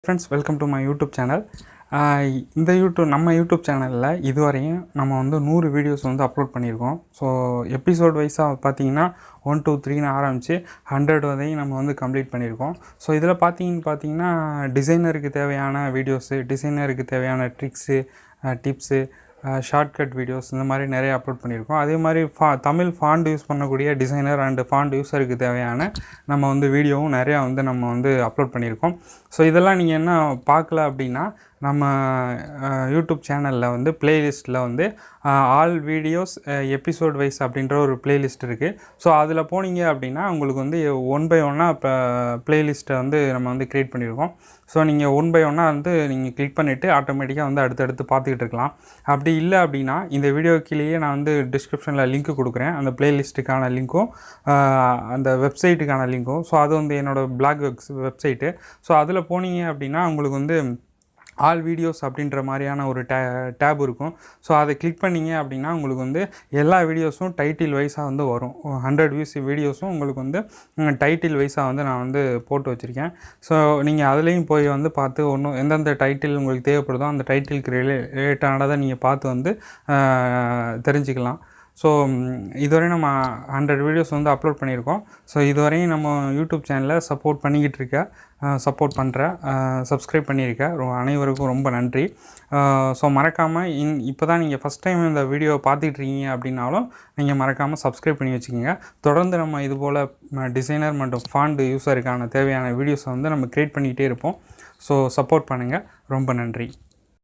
Friends, welcome to my YouTube channel. இந்த நம்ம YouTube சேனலில் இதுவரையும் நம்ம வந்து 100 வீடியோஸ் வந்து அப்லோட் பண்ணியிருக்கோம். ஸோ எபிசோட் வைஸாக பார்த்தீங்கன்னா 1 2 3ன்னு ஆரம்பித்து 100 வரையும் நம்ம வந்து கம்ப்ளீட் பண்ணியிருக்கோம். ஸோ இதில் பார்த்தீங்கன்னா டிசைனருக்கு தேவையான வீடியோஸு, டிசைனருக்கு தேவையான ட்ரிக்ஸு, டிப்ஸு, ஷார்ட்கட் வீடியோஸ் இந்த மாதிரி நிறைய அப்லோட் பண்ணியிருக்கோம். அதே மாதிரி தமிழ் ஃபாண்ட் யூஸ் பண்ணக்கூடிய டிசைனர் அண்டு ஃபாண்ட் யூஸருக்கு தேவையான நம்ம வந்து வீடியோவும் நிறையா வந்து நம்ம வந்து அப்லோட் பண்ணியிருக்கோம். ஸோ இதெல்லாம் நீங்கள் என்ன பார்க்கல அப்படின்னா நம்ம யூடியூப் சேனலில் வந்து ப்ளேலிஸ்ட்டில் வந்து ஆல் வீடியோஸ் எபிசோட் வைஸ் அப்படின்ற ஒரு ப்ளேலிஸ்ட் இருக்குது. ஸோ அதில் போனீங்க அப்படின்னா உங்களுக்கு வந்து 1 by 1 இப்போ ப்ளேலிஸ்ட்டை வந்து நம்ம வந்து க்ரியேட் பண்ணியிருக்கோம். ஸோ நீங்கள் 1 by 1 வந்து நீங்கள் கிளிக் பண்ணிவிட்டு ஆட்டோமேட்டிக்காக வந்து அடுத்தடுத்து பார்த்துக்கிட்டு இருக்கலாம். அப்படி இல்லை அப்படின்னா இந்த வீடியோ கீழேயே நான் வந்து டிஸ்கிரிப்ஷனில் லிங்க் கொடுக்குறேன், அந்த ப்ளேலிஸ்ட்டுக்கான லிங்க்கும் அந்த வெப்சைட்டுக்கான லிங்க்கும். ஸோ அது வந்து என்னோடய பிளாக் வெப்சைட்டு. ஸோ அதில் போனீங்க அப்படின்னா உங்களுக்கு வந்து ஆல் வீடியோஸ் அப்படின்ற மாதிரியான ஒரு டேப் இருக்கும். ஸோ அதை கிளிக் பண்ணிங்க அப்படின்னா உங்களுக்கு வந்து எல்லா வீடியோஸும் டைட்டில் வைஸாக வந்து வரும். 100 வியூஸ் வீடியோஸும் உங்களுக்கு வந்து டைட்டில் வைஸாக வந்து நான் வந்து போட்டு வச்சுருக்கேன். ஸோ நீங்கள் அதுலேயும் போய் வந்து பார்த்து எந்தெந்த டைட்டில் உங்களுக்கு தேவைப்படுதோ அந்த டைட்டிலுக்கு ரிலேட்டானதை நீங்கள் பார்த்து வந்து தெரிஞ்சுக்கலாம். ஸோ இதுவரை நம்ம 100 வீடியோஸ் வந்து அப்லோட் பண்ணியிருக்கோம். ஸோ இதுவரையும் நம்ம யூடியூப் சேனலில் சப்போர்ட் பண்ணுறேன், சப்ஸ்கிரைப் பண்ணியிருக்கேன். அனைவருக்கும் ரொம்ப நன்றி. ஸோ மறக்காமல் இப்போ தான் நீங்கள் ஃபஸ்ட் டைம் இந்த வீடியோவை பார்த்துட்ருக்கீங்க அப்படின்னாலும் நீங்கள் மறக்காமல் சப்ஸ்கிரைப் பண்ணி வச்சுக்கோங்க. தொடர்ந்து நம்ம இதுபோல் டிசைனர் மற்றும் ஃபாண்ட் யூஸருக்கான தேவையான வீடியோஸை வந்து நம்ம க்ரியேட் பண்ணிக்கிட்டே இருப்போம். ஸோ சப்போர்ட் பண்ணுங்கள். ரொம்ப நன்றி.